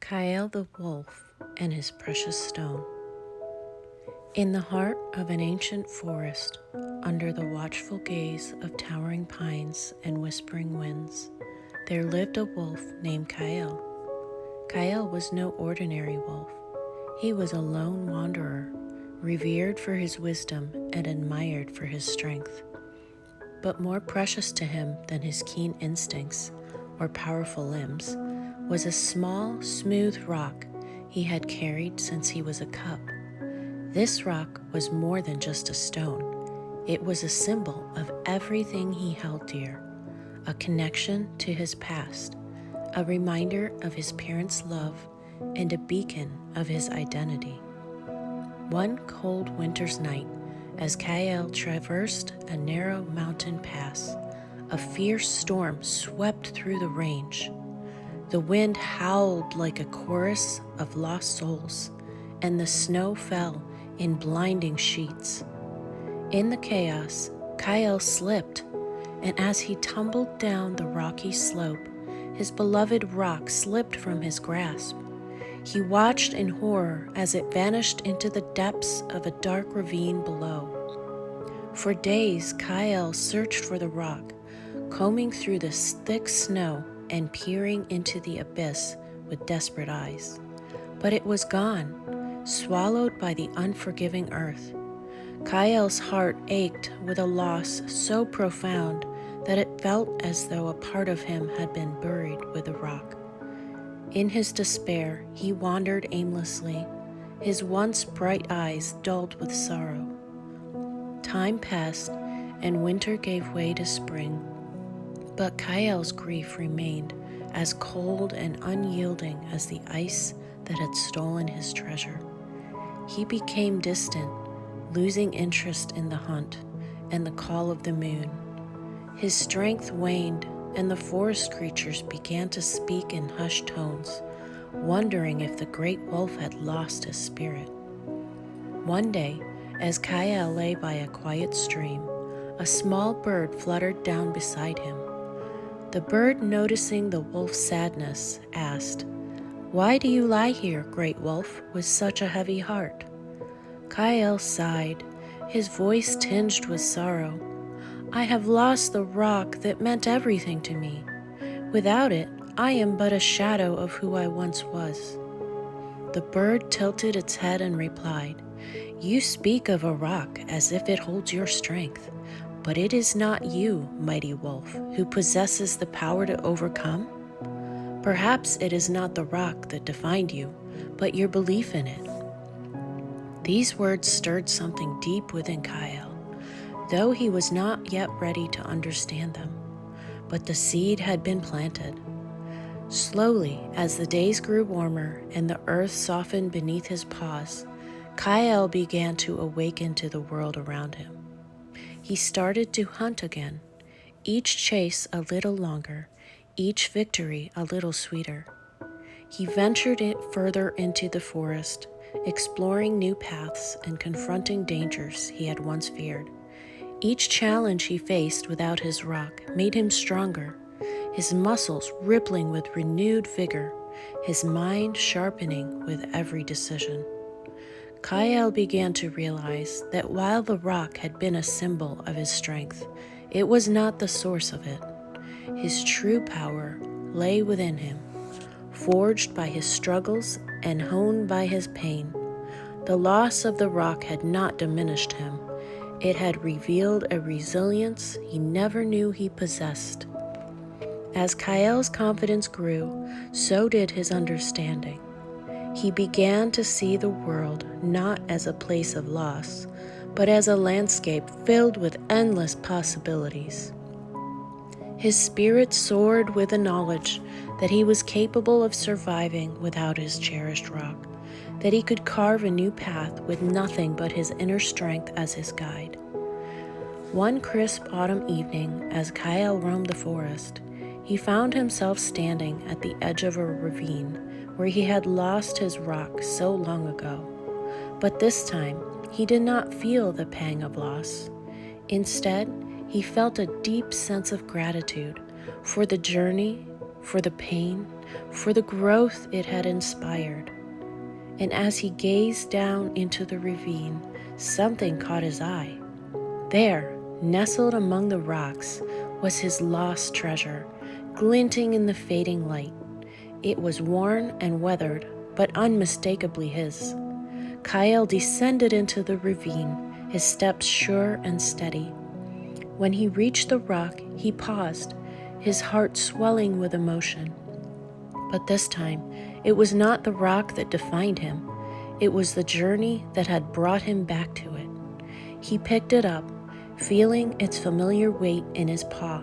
Kael the wolf and his precious stone. In the heart of an ancient forest, under the watchful gaze of towering pines and whispering winds, there lived a wolf named Kael. Kael was no ordinary wolf. He was a lone wanderer, revered for his wisdom and admired for his strength. But more precious to him than his keen instincts or powerful limbs was a small, smooth rock he had carried since he was a cub. This rock was more than just a stone. It was a symbol of everything he held dear, a connection to his past, a reminder of his parents' love, and a beacon of his identity. One cold winter's night, as Kael traversed a narrow mountain pass, a fierce storm swept through the range. The wind howled like a chorus of lost souls, and the snow fell in blinding sheets. In the chaos, Kael slipped, and as he tumbled down the rocky slope, his beloved rock slipped from his grasp. He watched in horror as it vanished into the depths of a dark ravine below. For days, Kael searched for the rock, combing through the thick snow and peering into the abyss with desperate eyes. But it was gone, swallowed by the unforgiving earth. Kael's heart ached with a loss so profound that it felt as though a part of him had been buried with the rock. In his despair, he wandered aimlessly, his once bright eyes dulled with sorrow. Time passed, and winter gave way to spring. But Kael's grief remained as cold and unyielding as the ice that had stolen his treasure. He became distant, losing interest in the hunt and the call of the moon. His strength waned, and the forest creatures began to speak in hushed tones, wondering if the great wolf had lost his spirit. One day, as Kael lay by a quiet stream, a small bird fluttered down beside him. The bird, noticing the wolf's sadness, asked, "Why do you lie here, great wolf, with such a heavy heart?" Kael sighed, his voice tinged with sorrow. "I have lost the rock that meant everything to me. Without it, I am but a shadow of who I once was." The bird tilted its head and replied, "You speak of a rock as if it holds your strength. But it is not you, mighty wolf, who possesses the power to overcome. Perhaps it is not the rock that defined you, but your belief in it." These words stirred something deep within Kael, though he was not yet ready to understand them. But the seed had been planted. Slowly, as the days grew warmer and the earth softened beneath his paws, Kael began to awaken to the world around him. He started to hunt again, each chase a little longer, each victory a little sweeter. He ventured further into the forest, exploring new paths and confronting dangers he had once feared. Each challenge he faced without his rock made him stronger, his muscles rippling with renewed vigor, his mind sharpening with every decision. Kael began to realize that while the rock had been a symbol of his strength, it was not the source of it. His true power lay within him, forged by his struggles and honed by his pain. The loss of the rock had not diminished him. It had revealed a resilience he never knew he possessed. As Kael's confidence grew, so did his understanding. He began to see the world not as a place of loss, but as a landscape filled with endless possibilities. His spirit soared with the knowledge that he was capable of surviving without his cherished rock, that he could carve a new path with nothing but his inner strength as his guide. One crisp autumn evening, as Kael roamed the forest, he found himself standing at the edge of a ravine where he had lost his rock so long ago. But this time, he did not feel the pang of loss. Instead, he felt a deep sense of gratitude for the journey, for the pain, for the growth it had inspired. And as he gazed down into the ravine, something caught his eye. There, nestled among the rocks, was his lost treasure, glinting in the fading light. It was worn and weathered, but unmistakably his. Kael descended into the ravine, his steps sure and steady. When he reached the rock, he paused, his heart swelling with emotion. But this time, it was not the rock that defined him. It was the journey that had brought him back to it. He picked it up, feeling its familiar weight in his paw.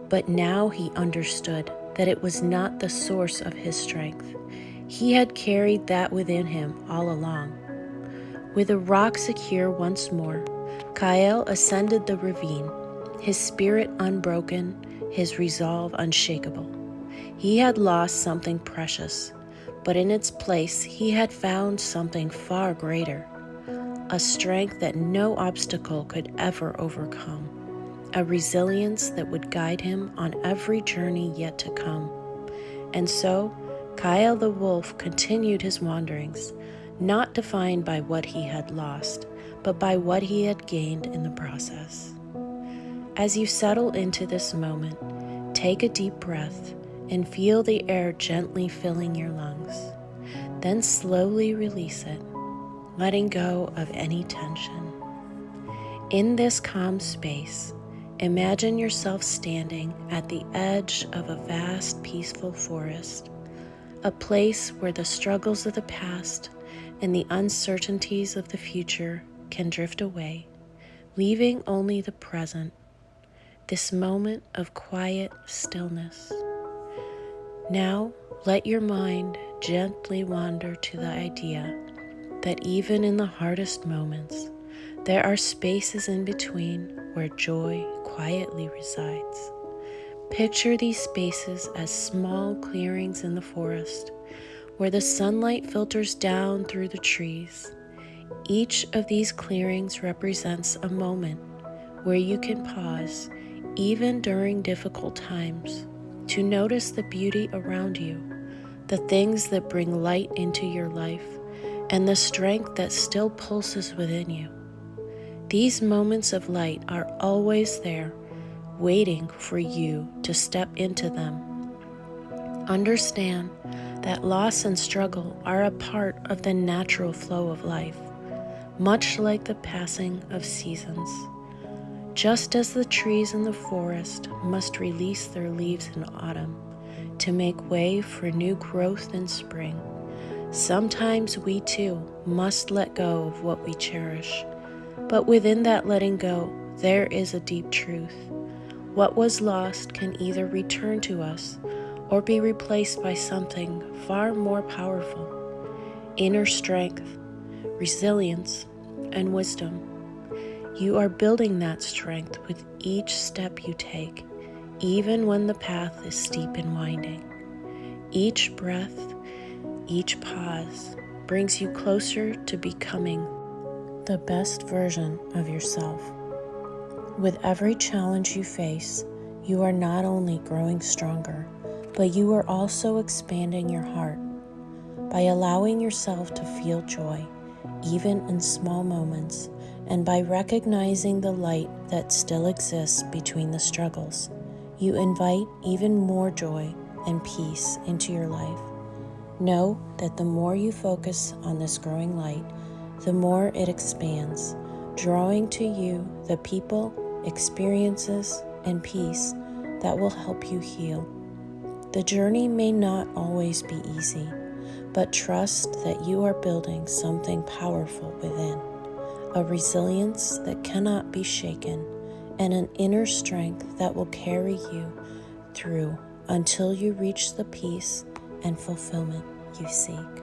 But now he understood that it was not the source of his strength. He had carried that within him all along. With the rock secure once more, Kael ascended the ravine, his spirit unbroken, his resolve unshakable. He had lost something precious, but in its place he had found something far greater, a strength that no obstacle could ever overcome, a resilience that would guide him on every journey yet to come. And so, Kael the wolf continued his wanderings, not defined by what he had lost, but by what he had gained in the process. As you settle into this moment, take a deep breath and feel the air gently filling your lungs. Then slowly release it, letting go of any tension. In this calm space, imagine yourself standing at the edge of a vast, peaceful forest, a place where the struggles of the past and the uncertainties of the future can drift away, leaving only the present, this moment of quiet stillness. Now, let your mind gently wander to the idea that even in the hardest moments, there are spaces in between where joy quietly resides. Picture these spaces as small clearings in the forest, where the sunlight filters down through the trees. Each of these clearings represents a moment where you can pause, even during difficult times, to notice the beauty around you, the things that bring light into your life, and the strength that still pulses within you. These moments of light are always there, waiting for you to step into them. Understand that loss and struggle are a part of the natural flow of life, much like the passing of seasons. Just as the trees in the forest must release their leaves in autumn to make way for new growth in spring, sometimes we too must let go of what we cherish. But within that letting go, there is a deep truth. What was lost can either return to us or be replaced by something far more powerful: inner strength, resilience, and wisdom. You are building that strength with each step you take, even when the path is steep and winding. Each breath, each pause brings you closer to becoming the best version of yourself. With every challenge you face, you are not only growing stronger, but you are also expanding your heart. By allowing yourself to feel joy, even in small moments, and by recognizing the light that still exists between the struggles, you invite even more joy and peace into your life. Know that the more you focus on this growing light, the more it expands, drawing to you the people, experiences, and peace that will help you heal. The journey may not always be easy, but trust that you are building something powerful within, a resilience that cannot be shaken, and an inner strength that will carry you through until you reach the peace and fulfillment you seek.